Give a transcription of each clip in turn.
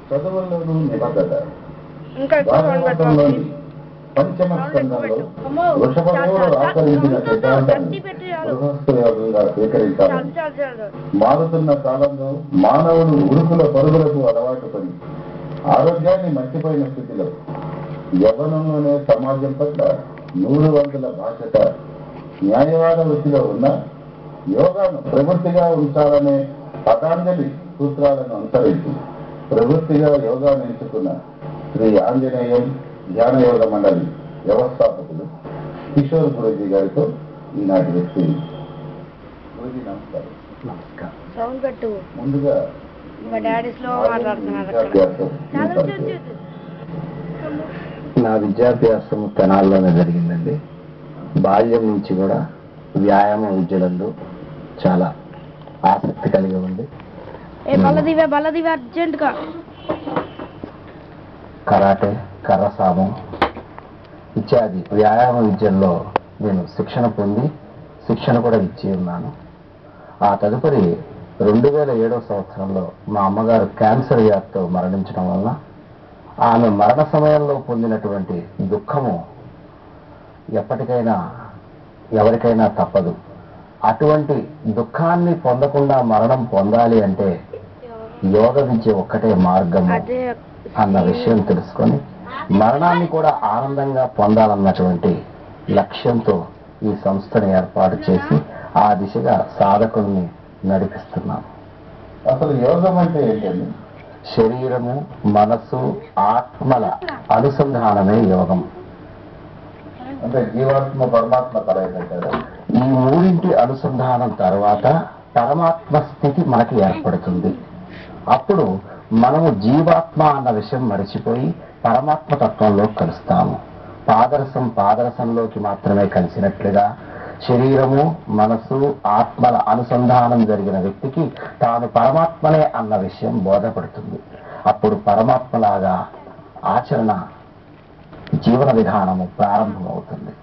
చదువుల్లోనూ నిబద్ధత. భాగవతంలోని పంచమ స్కందంలో వృషభదేవుడు ఆచరించిన సిద్ధాంతాన్ని గృహస్థయోగంగా స్వీకరించాలి. మారుతున్న కాలంలో మానవుడు ఉరుకుల పరుగులకు అలవాటు పడి ఆరోగ్యాన్ని మర్చిపోయిన స్థితిలో యవ్వనంలోనే సమాజం పట్ల 100 బాధ్యత న్యాయవాద వృత్తిలో ఉన్న యోగాను ప్రవృత్తిగా ఉంచాలనే పతాంజలి సూత్రాలను అనుసరించి ప్రవృత్తిగా యోగాను ఎంచుకున్న శ్రీ ఆంజనేయం ధ్యాన యోగ మండలి వ్యవస్థాపకులు కిషోర్ గురూజీ గారితో ఈనాటి వ్యక్తి. గురూజీ నమస్కారం. ముందుగా నా విద్యాభ్యాసం తెనాల్లోనే జరిగిందండి. బాల్యం నుంచి కూడా వ్యాయామ విద్యలందు చాలా ఆసక్తి కలిగి ఉంది. కరాటే, కర్రసాము ఇత్యాది వ్యాయామ విద్యల్లో నేను శిక్షణ పొంది శిక్షణ కూడా ఇచ్చి ఉన్నాను. ఆ తదుపరి 2007వ సంవత్సరంలో మా అమ్మగారు క్యాన్సర్ వ్యాధితో మరణించడం వలన ఆమె మరణ సమయంలో పొందినటువంటి దుఃఖము ఎప్పటికైనా ఎవరికైనా తప్పదు. అటువంటి దుఃఖాన్ని పొందకుండా మరణం పొందాలి అంటే యోగ విద్య ఒక్కటే మార్గము అన్న విషయం తెలుసుకొని మరణాన్ని కూడా ఆనందంగా పొందాలన్నటువంటి లక్ష్యంతో ఈ సంస్థను ఏర్పాటు చేసి ఆ దిశగా సాధకుల్ని నడిపిస్తున్నాను. అసలు యోగం అంటే ఏంటండి? శరీరము, మనసు, ఆత్మల అనుసంధానమే యోగం. అంటే జీవాత్మ పరమాత్మ కలయిక. ఈ మూడింటి అనుసంధానం తర్వాత పరమాత్మ స్థితి మనకి ఏర్పడుతుంది. అప్పుడు మనము జీవాత్మ అన్న విషయం మరిచిపోయి పరమాత్మ తత్వంలో కలుస్తాము. పాదరసంలోకి మాత్రమే కలిసినట్లుగా శరీరము, మనసు, ఆత్మల అనుసంధానం జరిగిన వ్యక్తికి తాను పరమాత్మనే అన్న విషయం బోధపడుతుంది. అప్పుడు పరమాత్మలాగా ఆచరణ జీవన విధానము ప్రారంభమవుతుంది.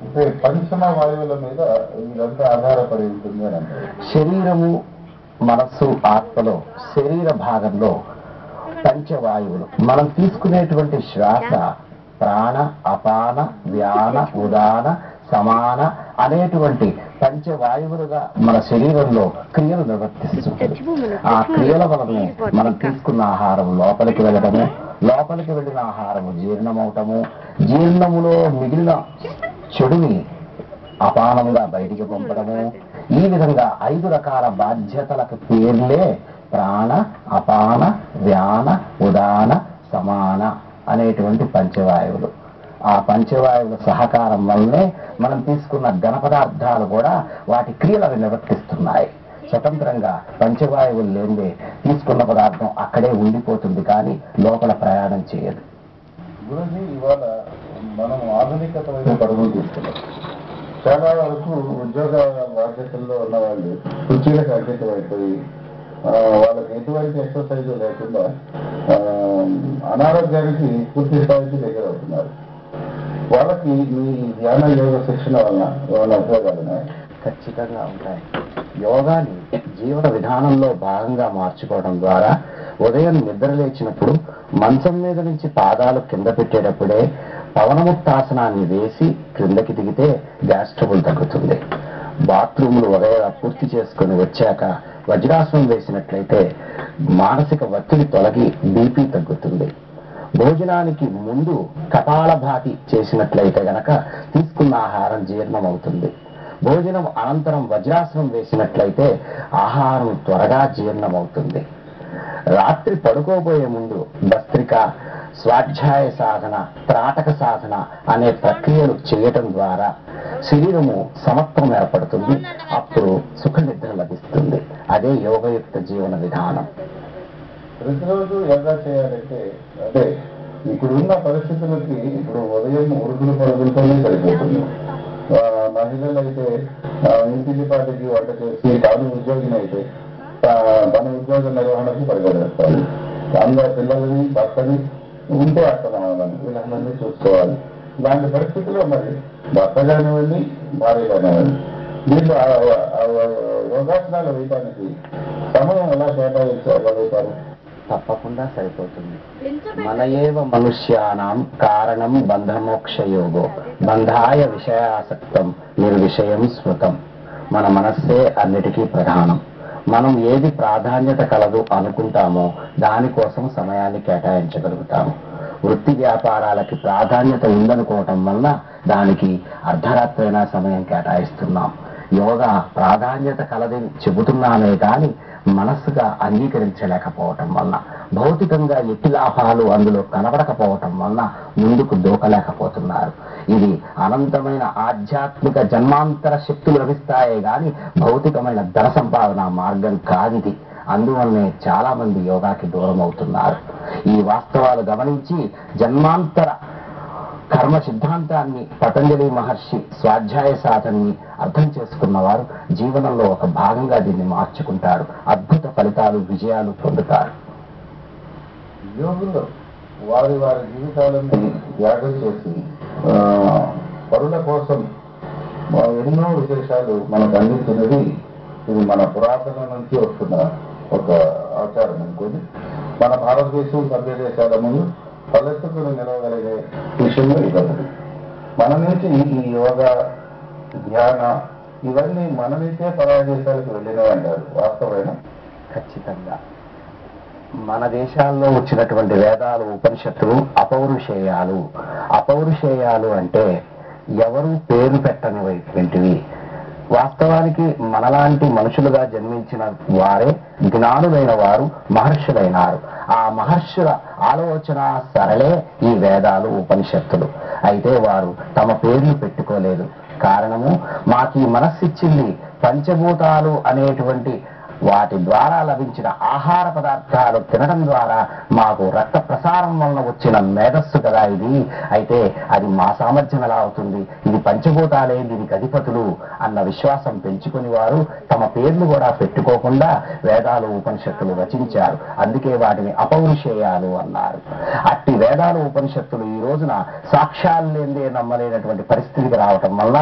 అంటే పంచమ వాయువుల మీద ఇదంతా ఆధారపడి ఉంటుంది అని అంటే శరీరము, మనస్సు, ఆత్మలో శరీర భాగంలో పంచవాయువులు మనం తీసుకునేటువంటి శ్వాస ప్రాణ, అపాన, వ్యాన, ఉదాన, సమాన అనేటువంటి పంచవాయువులుగా మన శరీరంలో క్రియలు నిర్వర్తిస్తుంది. ఆ క్రియల వలనే మనం తీసుకున్న ఆహారం లోపలికి వెళ్ళడము, లోపలికి వెళ్ళిన ఆహారము జీర్ణమవటము, జీర్ణములో మిగిలిన చెడుని అపానంగా బయటికి పంపడము. ఈ విధంగా 5 రకాల బాధ్యతలకు పేర్లే ప్రాణ, అపాన, వ్యాన, ఉదాన, సమాన అనేటువంటి పంచవాయువులు. ఆ పంచవాయువుల సహకారం వల్లనే మనం తీసుకున్న ఘన పదార్థాలు కూడా వాటి క్రియలను నిర్వర్తిస్తున్నాయి. స్వతంత్రంగా పంచవాయువులు లేదే తీసుకున్న పదార్థం అక్కడే ఉండిపోతుంది, కానీ లోపల ప్రయాణం చేయదు. గురుజీ, ఇవాళ మనం ఆధునికత వైపు పరుగులు తీసుకున్నాం. చాలా వరకు ఉద్యోగ బాధ్యతల్లో ఉన్న వాళ్ళు కుర్చీలకు అంకితం అయిపోయి వాళ్ళకి ఎటువంటి ఎక్సర్సైజ్ లేకుండా అనారోగ్యానికి పూర్తి స్థాయికి దగ్గర అవుతున్నారు. వాళ్ళకి ఈ ధ్యాన యోగ శిక్షణ వలన ఏమైనా ఉపయోగాలు ఉన్నాయి? ఖచ్చితంగా ఉంటాయి. యోగాని జీవన విధానంలో భాగంగా మార్చుకోవడం ద్వారా ఉదయం నిద్ర లేచినప్పుడు మంచం మీద నుంచి పాదాలు కింద పెట్టేటప్పుడే పవనముక్తాసనాన్ని వేసి క్రిందకి దిగితే గ్యాస్ ట్రబుల్ తగ్గుతుంది. బాత్రూములు ఉదయం పూర్తి చేసుకుని వచ్చాక వజ్రాసనం వేసినట్లయితే మానసిక ఒత్తిడి తొలగి బీపీ తగ్గుతుంది. భోజనానికి ముందు కపాలభాతి చేసినట్లయితే గనక తీసుకున్న ఆహారం జీర్ణమవుతుంది. భోజనం అనంతరం వజ్రాసనం వేసినట్లయితే ఆహారం త్వరగా జీర్ణమవుతుంది. రాత్రి పడుకోబోయే ముందు భస్త్రిక, స్వాధ్యాయ సాధన, త్రాటక సాధన అనే ప్రక్రియలు చేయటం ద్వారా శరీరము సమత్వం ఏర్పడుతుంది. అప్పుడు సుఖ నిద్ర లభిస్తుంది. అదే యోగయుక్త జీవన విధానం. ప్రతిరోజు యోగా చేయాలంటే అంటే ఇప్పుడున్న పరిస్థితులకి ఇప్పుడు ఉదయం ఉరుకులు పరుగులతోనే సరిపోతుంది. మహిళలు అయితే ఇంటిపాటికి వంట చేసి తాను ఉద్యోగిని అయితే తన ఉద్యోగ నిర్వహణకు పరిగెడతారు. అందులో పిల్లలని, భర్తని, ఉంటే అర్థమని వీళ్ళందరినీ చూసుకోవాలి. ఇలాంటి పరిస్థితుల్లో మరి భర్త కానివ్వండి, భార్య కానివ్వండి, వీళ్ళు యోగాసనాలు వేయడానికి సమయం ఎలా కేటాయించగలుగుతారు? తప్పకుండా సరిపోతుంది. మన ఏవ మనుష్యానాం కారణం బంధమోక్షయోగో బంధాయ విషయాసక్తం నిర్విషయం స్మృతం. మన మనస్సే అన్నిటికీ ప్రధానం. మనం ఏది ప్రాధాన్యత కలదు అనుకుంటామో దానికోసం సమయాన్ని కేటాయించగలుగుతాము. వృత్తి వ్యాపారాలకి ప్రాధాన్యత ఉందనుకోవటం వల్ల దానికి అర్ధరాత్రైనా సమయం కేటాయిస్తున్నాం. యోగా ప్రాధాన్యత కలదని చెబుతున్నానే కానీ మనస్సుగా అంగీకరించలేకపోవటం వల్ల, భౌతికంగా ఎట్టి లాభాలు అందులో కనబడకపోవటం వల్ల ముందుకు దూకలేకపోతున్నారు. ఇది అనంతమైన ఆధ్యాత్మిక జన్మాంతర శక్తులు లభిస్తాయే గాని భౌతికమైన ధన సంపాదన మార్గం కాదిది. అందువల్లనే చాలా మంది యోగాకి దూరం అవుతున్నారు. ఈ వాస్తవాలు గమనించి జన్మాంతర కర్మ సిద్ధాంతాన్ని పతంజలి మహర్షి స్వాధ్యాయ సాధనని అర్థం చేసుకున్నవారు జీవనంలో ఒక భాగంగా దీన్ని మార్చుకుంటారు. అద్భుత ఫలితాలు, విజయాలు పొందుతారు. యోగులు వారి వారి జీవితాలను త్యాగం చేసి పరుల కోసం ఎన్నో విశేషాలు మనకు అందిస్తున్నది. ఇది మన పురాతన నుంచి వస్తున్న ఒక ఆచారం అనుకోండి. మన భారతదేశం సభ్య దేశాల ముందు తలెత్తుకుని నిలవగలిగే విషయంలో ఇదొకటి. మన నుంచి ఈ యోగా, ధ్యాన ఇవన్నీ మన నుంచే పరాయ దేశాలకు వెళ్ళినవి అంటారు. వాస్తవమైన ఖచ్చితంగా మన దేశాల్లో వచ్చినటువంటి వేదాలు, ఉపనిషత్తులు అపౌరుషేయాలు. అపౌరుషేయాలు అంటే ఎవరు పేరు పెట్టనివంటివి. వాస్తవానికి మనలాంటి మనుషులుగా జన్మించిన వారే జ్ఞానులైన వారు మహర్షులైనారు. ఆ మహర్షుల ఆలోచన సరళే ఈ వేదాలు, ఉపనిషత్తులు. అయితే వారు తమ పేర్లు పెట్టుకోలేదు. కారణము, మాకు మనస్సిచ్చింది పంచభూతాలు అనేటువంటి వాటి ద్వారా లభించిన ఆహార పదార్థాలు తినడం ద్వారా మాకు రక్త ప్రసారం వలన వచ్చిన మేధస్సు కదా ఇది. అయితే అది మా సామర్థ్యం ఎలా అవుతుంది? ఇది పంచభూతాలే దీనికి అధిపతులు అన్న విశ్వాసం పెంచుకుని వారు తమ పేర్లు కూడా పెట్టుకోకుండా వేదాలు, ఉపనిషత్తులు రచించారు. అందుకే వాటిని అపౌరుషేయాలు అన్నారు. అట్టి వేదాలు, ఉపనిషత్తులు ఈ రోజున సాక్ష్యాలు లేదే నమ్మలేనటువంటి పరిస్థితికి రావటం వల్ల,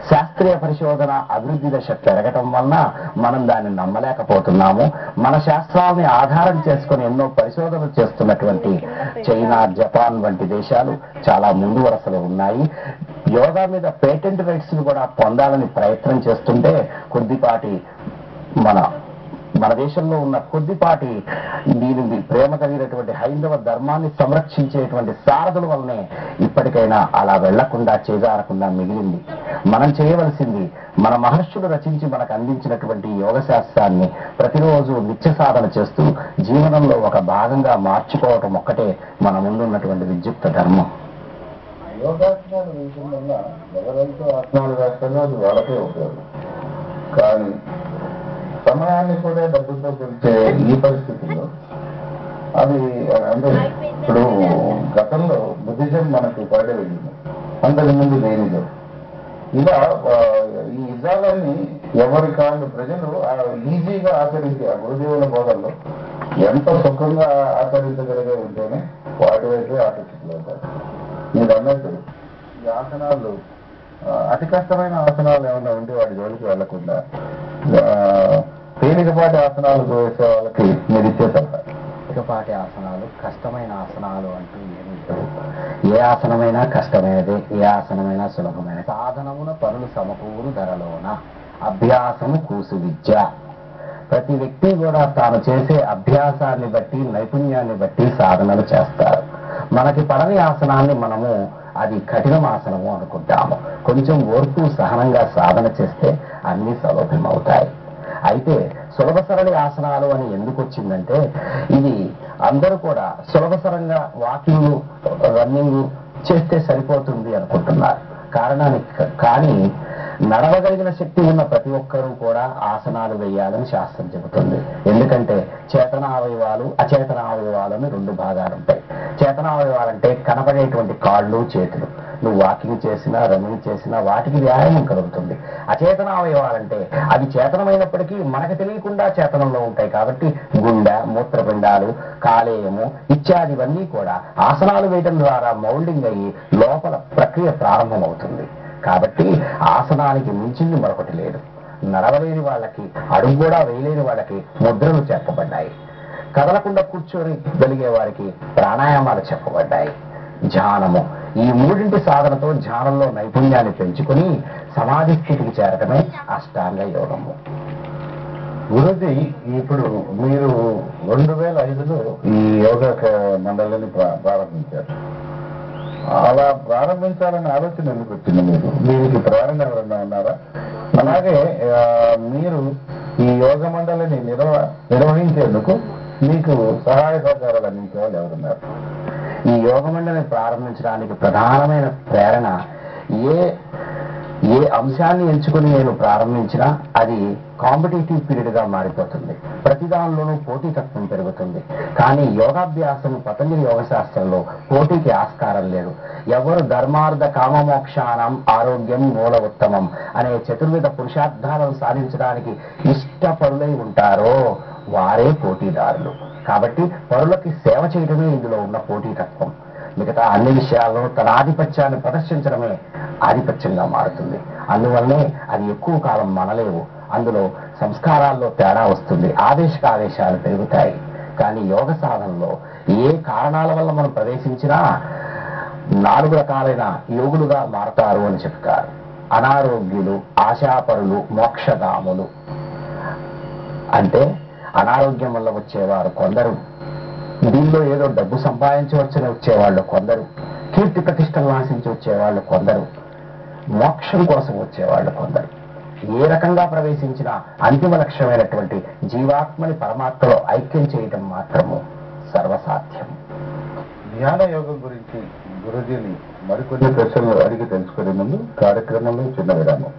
శాస్త్రీయ పరిశోధన అభివృద్ధి దశ పెరగటం వలన మనం దాన్ని నమ్మలేకపోతున్నాము. మన శాస్త్రాలని ఆధారం చేసుకుని ఎన్నో పరిశోధనలు చేస్తున్నటువంటి చైనా, జపాన్ వంటి దేశాలు చాలా ముందు వరుసలో ఉన్నాయి. యోగా మీద పేటెంట్ రైట్స్ కూడా పొందాలని ప్రయత్నం చేస్తుంటే కొద్దిపాటి మన దేశంలో ఉన్న కొద్దిపాటి దీని ప్రేమ కలిగినటువంటి హైందవ ధర్మాన్ని సంరక్షించేటువంటి సారథుల వల్లనే ఇప్పటికైనా అలా వెళ్లకుండా, చేజారకుండా మిగిలింది. మనం చేయవలసింది మన మహర్షులు రచించి మనకు అందించినటువంటి యోగ శాస్త్రాన్ని ప్రతిరోజు నిత్య సాధన చేస్తూ జీవనంలో ఒక భాగంగా మార్చుకోవటం ఒక్కటే మన ముందున్నటువంటి విద్యుక్త ధర్మం. యోగాసనాలు వేయడం వల్ల ఎవరైతే ఆసనాలు వేస్తారో అది వాళ్ళకే ఉపయోగం. కానీ సమయాన్ని కూడా డబ్బుతో పెంచే ఈ పరిస్థితుల్లో అది అంటే ఇప్పుడు గతంలో బుద్ధిజం మనకు పడే వెళ్ళింది, అంతకుముందు లేనిదో. ఇలా ఈ ఇజాలని ఎవరి కాళ్ళు ప్రజలు ఈజీగా ఆచరించి ఆ గురుదేవుల బోధనలో ఎంత సుఖంగా ఆచరించగలిగే ఉంటేనే వాటి వైపే ఆకర్షితులవుతారు. మీరు అన్నట్టు ఈ ఆసనాలు అతి కష్టమైన ఆసనాలు ఏమైనా ఉంటే వాటి జోలికి వెళ్లకుండా తేలికపాటి ఆసనాలు వేసే వాళ్ళకి మీరు ఇచ్చే సలహా? తేలికపాటి ఆసనాలు, కష్టమైన ఆసనాలు అంటూ ఏమీ లేవు. ఏ ఆసనమైనా కష్టమైనదే, ఏ ఆసనమైనా సులభమైన. సాధనమున పనులు సమకూరు ధరలోన అభ్యాసము కూసు విద్య. ప్రతి వ్యక్తి కూడా తాను చేసే అభ్యాసాన్ని బట్టి, నైపుణ్యాన్ని బట్టి సాధనలు చేస్తారు. మనకి పడని ఆసనాన్ని మనము అది కఠినమాసనము అనుకుంటాము. కొంచెం ఓర్పు, సహనంగా సాధన చేస్తే అన్ని సులభమవుతాయి. అయితే సులభ సరళి ఆసనాలు అని ఎందుకు వచ్చిందంటే, ఇది అందరూ కూడా సులభసరంగా వాకింగ్, రన్నింగ్ చేస్తే సరిపోతుంది అనుకుంటున్నారు. కానీ నడవగలిగిన శక్తి ఉన్న ప్రతి ఒక్కరూ కూడా ఆసనాలు వేయాలని శాస్త్రం చెబుతుంది. ఎందుకంటే చేతనావయవాలు, అచేతనావయవాలని రెండు భాగాలు ఉంటాయి. చేతనావయవాలంటే కనబడేటువంటి కాళ్ళు, చేతులు. నువ్వు వాకింగ్ చేసినా, రన్నింగ్ చేసినా వాటికి వ్యాయామం కలుగుతుంది. అచేతనావయవాలంటే అవి చేతనమైనప్పటికీ మనకు తెలియకుండా చేతనంలో ఉంటాయి. కాబట్టి గుండె, మూత్రపిండాలు, కాలేయము ఇత్యాదివన్నీ కూడా ఆసనాలు వేయడం ద్వారా మౌల్డింగ్ అయ్యి లోపల ప్రక్రియ ప్రారంభమవుతుంది. కాబట్టి ఆసనానికి మించింది మరొకటి లేదు. నడవలేని వాళ్ళకి, అడుగు కూడా వేయలేని వాళ్ళకి ముద్రలు చెప్పబడ్డాయి. కదలకుండా కూర్చోగలిగే వారికి ప్రాణాయామాలు చెప్పబడ్డాయి. ధ్యానము, ఈ మూడింటి సాధనతో ధ్యానంలో నైపుణ్యాన్ని పెంచుకుని సమాధి స్థితికి చేరటమే అష్టాంగ యోగము. గురుజీ, ఇప్పుడు మీరు 2005లో ఈ యోగా మండలిని ప్రారంభించారు. అలా ప్రారంభించాలనే ఆలోచన ఎందుకు వచ్చింది మీకు? దీనికి ప్రేరణ ఎవరన్నా ఉన్నారా? అలాగే మీరు ఈ యోగ మండలిని నిర్వహించేందుకు మీకు సహాయ సహకారాలు అందించే వాళ్ళు ఎవరున్నారు? ఈ యోగ మండలిని ప్రారంభించడానికి ప్రధానమైన ప్రేరణ, ఏ అంశాన్ని ఎంచుకుని నేను ప్రారంభించినా అది కాంపిటేటివ్ పీరియడ్ గా మారిపోతుంది. ప్రతి దానిలోనూ పోటీతత్వం పెరుగుతుంది. కానీ యోగాభ్యాసం, పతంజలి యోగ శాస్త్రంలో పోటీకి ఆస్కారం లేదు. ఎవరు ధర్మార్థ కామమోక్షానం ఆరోగ్యం మూల ఉత్తమం అనే చతుర్విధ పురుషార్థాలను సాధించడానికి ఇష్టపరులై ఉంటారో వారే పోటీదారులు. కాబట్టి పరులకి సేవ చేయడమే ఇందులో ఉన్న పోటీతత్వం. మిగతా అన్ని విషయాల్లో తన ఆధిపత్యాన్ని ప్రదర్శించడమే ఆధిపత్యంగా మారుతుంది. అందువల్లనే అది ఎక్కువ కాలం మనలేవు. అందులో సంస్కారాల్లో తేడా వస్తుంది, ఆదేశాలు పెరుగుతాయి. కానీ యోగ సాధనలో ఏ కారణాల వల్ల మనం ప్రవేశించినా 4 రకాలైన యోగులుగా మారతారు అని చెప్తారు. అనారోగ్యులు, ఆశాపరులు, మోక్షగాములు. అంటే అనారోగ్యం వల్ల వచ్చేవారు కొందరు, దీనిలో ఏదో డబ్బు సంపాదించవచ్చని వచ్చేవాళ్ళు కొందరు, కీర్తి ప్రతిష్టలు ఆశించి వచ్చేవాళ్ళు కొందరు, మోక్షం కోసం వచ్చేవాళ్ళు కొందరు. ఏ రకంగా ప్రవేశించినా అంతిమ లక్ష్యమైనటువంటి జీవాత్మని పరమాత్మలో ఐక్యం చేయటం మాత్రము సర్వసాధ్యం. ధ్యాన యోగం గురించి గురుజీని మరికొన్ని ప్రశ్నలు అడిగి తెలుసుకునే ముందు కార్యక్రమంలో చిన్న విరామం.